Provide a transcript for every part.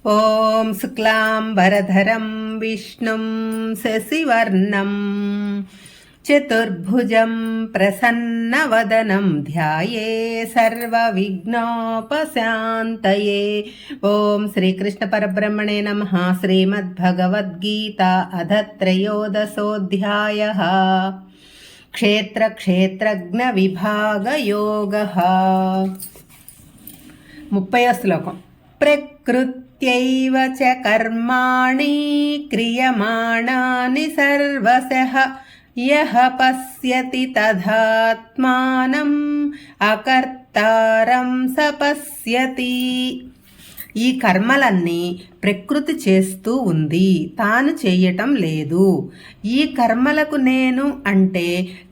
ఓం శుక్లాంబరధరం విష్ణుం శశివర్ణం చతుర్భుజం ప్రసన్నవదనం ధ్యాయే సర్వవిఘ్నోపశాంతయే. ఓం శ్రీకృష్ణ పరబ్రహ్మణే నమః. శ్రీమద్భగవద్గీత అథ త్రయోదశోऽధ్యాయః. క్షేత్రజ్ఞ విభాగయోగః. 30వ శ్లోకం. ప్రకృత్యైవ చ కర్మాణి క్రియమాణాని సర్వశః యః పశ్యతి తదాత్మానం అకర్తారం స పశ్యతి. ఈ కర్మలన్నీ ప్రకృతి చేస్తూ ఉంది, తాను చేయటం లేదు. ఈ కర్మలకు నేను అంటే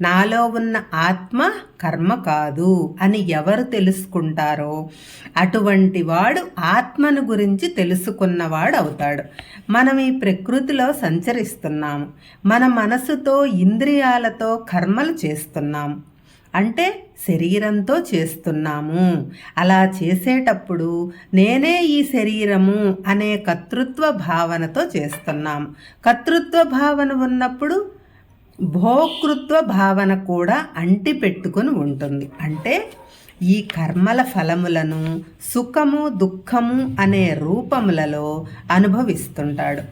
నాలో ఉన్న ఆత్మ కర్మ కాదు అని ఎవరు తెలుసుకుంటారో అటువంటి వాడు ఆత్మను గురించి తెలుసుకున్నవాడు అవుతాడు. మనం ఈ ప్రకృతిలో సంచరిస్తున్నాము. మన మనసుతో ఇంద్రియాలతో కర్మలు చేస్తున్నాము, అంటే శరీరంతో చేస్తున్నాము. అలా చేసేటప్పుడు నేనే ఈ శరీరము అనే కర్తృత్వ భావనతో చేస్తున్నాము. కర్తృత్వ భావన ఉన్నప్పుడు భోక్తృత్వ భావన కూడా అంటి పెట్టుకుని ఉంటుంది. అంటే ఈ కర్మల ఫలములను సుఖము దుఃఖము అనే రూపములలో అనుభవిస్తుంటాడు.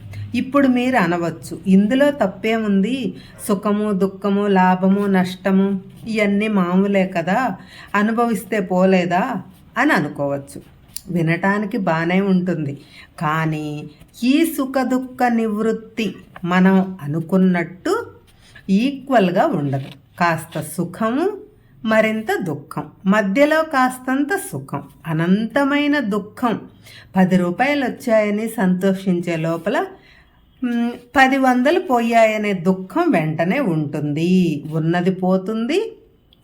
ఇప్పుడు మీరు అనవచ్చు, ఇందులో తప్పేముంది, సుఖము దుఃఖము లాభము నష్టము ఇవన్నీ మామూలే కదా, అనుభవిస్తే పోలేదా అని అనుకోవచ్చు. వినటానికి బాగానే ఉంటుంది, కానీ ఈ సుఖ దుఃఖ నివృత్తి మనం అనుకున్నట్టు ఈక్వల్గా ఉండదు. కాస్త సుఖము మరింత దుఃఖం, మధ్యలో కాస్తంత సుఖం, అనంతమైన దుఃఖం. 10 రూపాయలు వచ్చాయని సంతోషించే లోపల 10 పోయాయనే దుఃఖం వెంటనే ఉంటుంది. ఉన్నది పోతుంది,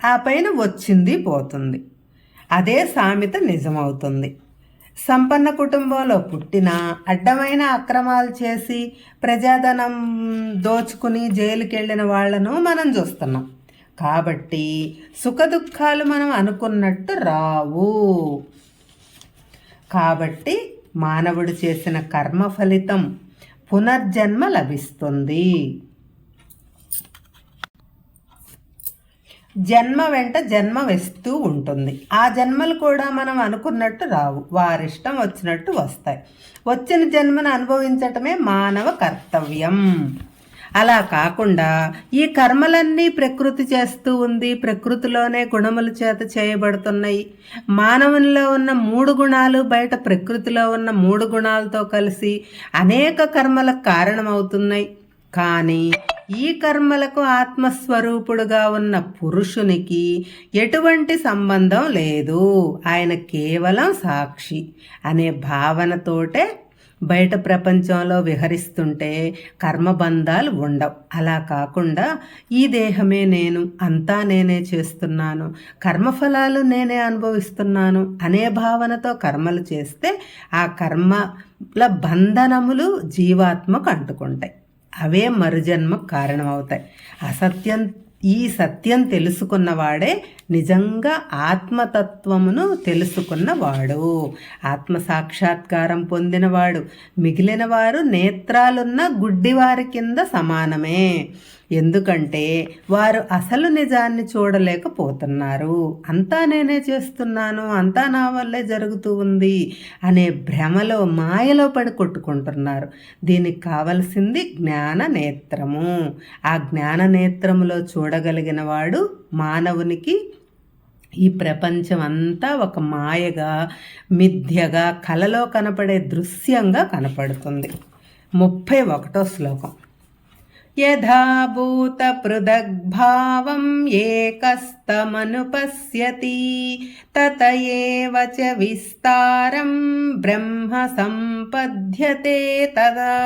ఆ పైన వచ్చింది పోతుంది. అదే సామెత నిజమవుతుంది. సంపన్న కుటుంబంలో పుట్టిన అడ్డమైన అక్రమాలు చేసి ప్రజాధనం దోచుకుని జైలుకి వెళ్ళిన వాళ్లను మనం చూస్తున్నాం. కాబట్టి సుఖదుఖాలు మనం అనుకున్నట్టు రావు. కాబట్టి మానవుడు చేసిన కర్మ ఫలితం పునర్జన్మ లభిస్తుంది. జన్మ వెంట జన్మ వేస్తూ ఉంటుంది. ఆ జన్మలు కూడా మనం అనుకున్నట్టు రావు, వారిష్టం వచ్చినట్టు వస్తాయి. వచ్చిన జన్మను అనుభవించటమే మానవ కర్తవ్యం. అలా కాకుండా ఈ కర్మలన్నీ ప్రకృతి చేస్తూ ఉంది, ప్రకృతిలోనే గుణముల చేత చేయబడుతున్నాయి. మానవునిలో ఉన్న 3 గుణాలు బయట ప్రకృతిలో ఉన్న 3 గుణాలతో కలిసి అనేక కర్మలకు కారణమవుతున్నాయి. కానీ ఈ కర్మలకు ఆత్మస్వరూపుడుగా ఉన్న పురుషునికి ఎటువంటి సంబంధం లేదు. ఆయన కేవలం సాక్షి అనే భావనతోటే బయట ప్రపంచంలో విహరిస్తుంటే కర్మబంధాలు ఉండవు. అలా కాకుండా ఈ దేహమే నేను, అంతా నేనే చేస్తున్నాను, కర్మఫలాలు నేనే అనుభవిస్తున్నాను అనే భావనతో కర్మలు చేస్తే ఆ కర్మల బంధనములు జీవాత్మకు అంటుకుంటాయి. అవే మరుజన్మకు కారణమవుతాయి. ఈ సత్యం తెలుసుకున్నవాడే నిజంగా ఆత్మతత్వమును తెలుసుకున్నవాడు, ఆత్మ సాక్షాత్కారం పొందినవాడు. మిగిలిన వారు నేత్రాలున్న గుడ్డివారి కింద సమానమే. ఎందుకంటే వారు అసలు నిజాన్ని చూడలేకపోతున్నారు. అంతా నేనే చేస్తున్నాను, అంతా నా వల్లే జరుగుతూ ఉంది అనే భ్రమలో మాయలో పడి కొట్టుకుంటున్నారు. దీనికి కావలసింది జ్ఞాన నేత్రము. ఆ జ్ఞాన నేత్రములో చూడగలిగిన వాడు మానవునికి ఈ ప్రపంచం అంతా ఒక మాయగా, మిథ్యగా, కలలో కనపడే దృశ్యంగా కనపడుతుంది. 31వ శ్లోకం. యథాభూత పృథగ్భావం ఏకస్తమనుపశ్యతి తత ఏవ చ విస్తారం బ్రహ్మ సంపద్యతే తదా.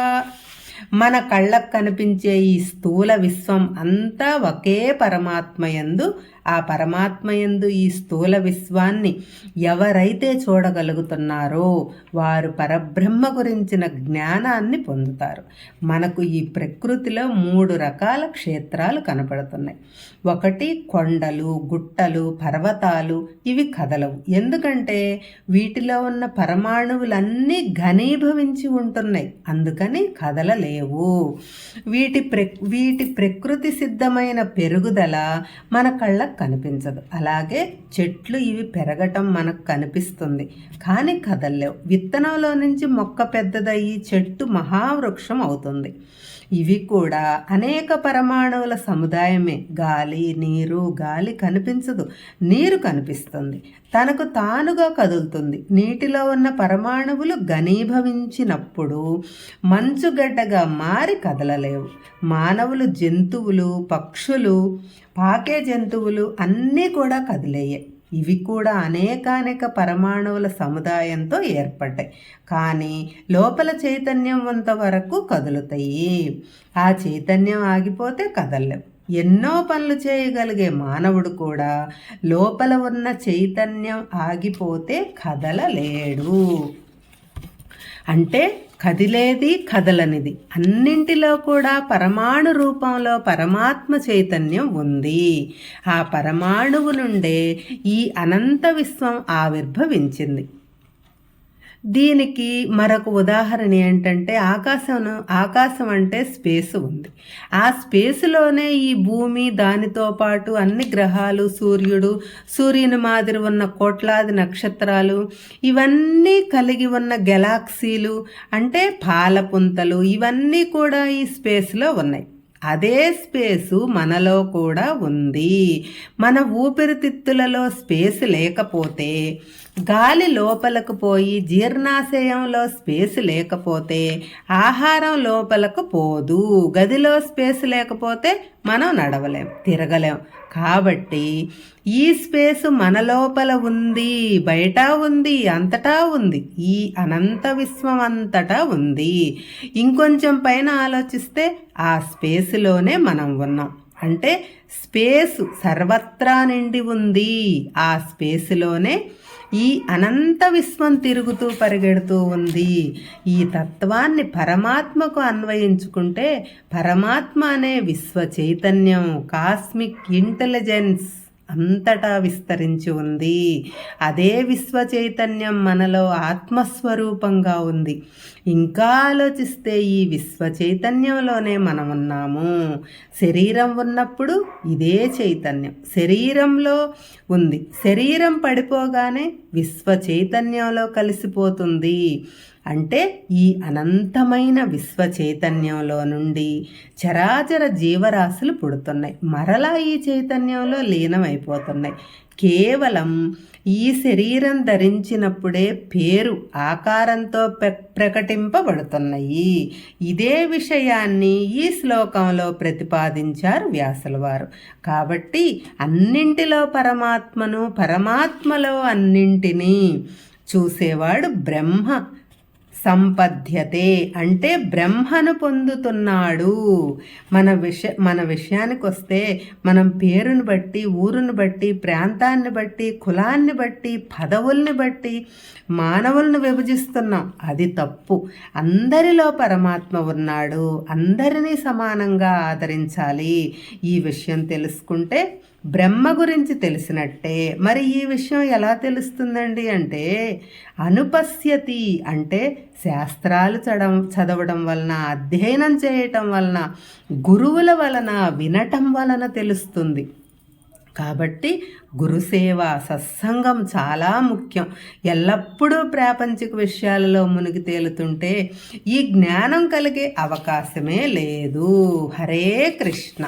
మన కళ్ళకు కనిపించే ఈ స్థూల విశ్వం అంతా ఒకే పరమాత్మ యందు ఆ పరమాత్మయందు ఈ స్థూల విశ్వాన్ని ఎవరైతే చూడగలుగుతున్నారో వారు పరబ్రహ్మ గురించిన జ్ఞానాన్ని పొందుతారు. మనకు ఈ ప్రకృతిలో 3 రకాల క్షేత్రాలు కనపడుతున్నాయి. ఒకటి కొండలు, గుట్టలు, పర్వతాలు. ఇవి కదలవు, ఎందుకంటే వీటిలో ఉన్న పరమాణువులన్నీ ఘనీభవించి ఉంటున్నాయి, అందుకని కదలలేవు. వీటి ప్రకృతి సిద్ధమైన పెరుగుదల మన కళ్ళకు కనిపించదు. అలాగే చెట్లు ఇవి పెరగటం మనకు కనిపిస్తుంది, కానీ కదలలేవు. విత్తనంలో నుంచి మొక్క పెద్దదయ్యి చెట్టు మహావృక్షం అవుతుంది. ఇవి కూడా అనేక పరమాణువుల సముదాయమే. గాలి, నీరు. గాలి కనిపించదు, నీరు కనిపిస్తుంది, తనకు తానుగా కదులుతుంది. నీటిలో ఉన్న పరమాణువులు ఘనీభవించినప్పుడు మంచుగడ్డగా మారి కదలలేవు. మానవులు, జంతువులు, పక్షులు, పాకే జంతువులు అన్నీ కూడా కదిలేయే. ఇవి కూడా అనేకానేక పరమాణువుల సముదాయంతో ఏర్పడ్డాయి, కానీ లోపల చైతన్యం అంతవరకు కదులుతాయి. ఆ చైతన్యం ఆగిపోతే కదలలేవు. ఎన్నో పనులు చేయగలిగే మానవుడు కూడా లోపల ఉన్న చైతన్యం ఆగిపోతే కదలలేడు. అంటే కదిలేది, కదలనిది అన్నింటిలో కూడా పరమాణు రూపంలో పరమాత్మ చైతన్యం ఉంది. ఆ పరమాణువు నుండే ఈ అనంత విశ్వం ఆవిర్భవించింది. దీనికి మరొక ఉదాహరణ ఏంటంటే ఆకాశం అంటే స్పేస్ ఉంది. ఆ స్పేస్లోనే ఈ భూమి, దానితో పాటు అన్ని గ్రహాలు, సూర్యుని మాదిరి ఉన్న కోట్లాది నక్షత్రాలు, ఇవన్నీ కలిగి ఉన్న గెలాక్సీలు అంటే పాలపుంతలు, ఇవన్నీ కూడా ఈ స్పేస్లో ఉన్నాయి. అదే స్పేసు మనలో కూడా ఉంది. మన ఊపిరితిత్తులలో స్పేస్ లేకపోతే, గాలి లోపలకు పోయి జీర్ణాశయంలో స్పేస్ లేకపోతే ఆహారం లోపలకు పోదు. గదిలో స్పేస్ లేకపోతే మనం నడవలేం, తిరగలేం. కాబట్టి ఈ స్పేసు మన లోపల ఉంది, బయట ఉంది, అంతటా ఉంది. ఈ అనంత విశ్వం అంతటా ఉంది. ఇంకొంచెం పైన ఆలోచిస్తే ఆ స్పేసులోనే మనం ఉన్నాం. అంటే స్పేసు సర్వత్రా నిండి ఉంది. ఆ స్పేసులోనే ఈ అనంత విశ్వం తిరుగుతూ పరిగెడుతూ ఉంది. ఈ తత్వాన్ని పరమాత్మకు అన్వయించుకుంటే పరమాత్మ అనే విశ్వ చైతన్యం, కాస్మిక్ ఇంటెలిజెన్స్ అంతటా విస్తరించి ఉంది. అదే విశ్వ చైతన్యం మనలో ఆత్మస్వరూపంగా ఉంది. ఇంకా ఆలోచిస్తే ఈ విశ్వ చైతన్యంలోనే మనం ఉన్నాము. శరీరం ఉన్నప్పుడు ఇదే చైతన్యం శరీరంలో ఉంది. శరీరం పడిపోగానే విశ్వ చైతన్యంలో కలిసిపోతుంది. అంటే ఈ అనంతమైన విశ్వ చైతన్యంలో నుండి చరాచర జీవరాశులు పుడుతున్నాయి, మరలా ఈ చైతన్యంలో లీనమైపోతున్నాయి. కేవలం ఈ శరీరం ధరించినప్పుడే పేరు, ఆకారంతో ప్రకటింపబడుతున్నాయి. ఇదే విషయాన్ని ఈ శ్లోకంలో ప్రతిపాదించారు వ్యాసుల వారు. కాబట్టి అన్నింటిలో పరమాత్మను, పరమాత్మలో అన్నింటినీ చూసేవాడు బ్రహ్మ సంపద్యతే, అంటే బ్రహ్మను పొందుతున్నాడు. మన విషయానికి వస్తే మనం పేరును బట్టి, ఊరును బట్టి, ప్రాంతాన్ని బట్టి, కులాన్ని బట్టి, పదవుల్ని బట్టి మానవులను విభజిస్తున్నాం. అది తప్పు. అందరిలో పరమాత్మ ఉన్నాడు, అందరినీ సమానంగా ఆదరించాలి. ఈ విషయం తెలుసుకుంటే బ్రహ్మ గురించి తెలిసినట్టే. మరి ఈ విషయం ఎలా తెలుస్తుందండి అంటే అనుపశ్యతి, అంటే శాస్త్రాలు చదవడం వలన, అధ్యయనం చేయటం వలన, గురువుల వలన, వినటం వలన తెలుస్తుంది. కాబట్టి గురుసేవ, సత్సంగం చాలా ముఖ్యం. ఎల్లప్పుడూ ప్రాపంచిక విషయాలలో మునిగి తేలుతుంటే ఈ జ్ఞానం కలిగే అవకాశమే లేదు. హరే కృష్ణ.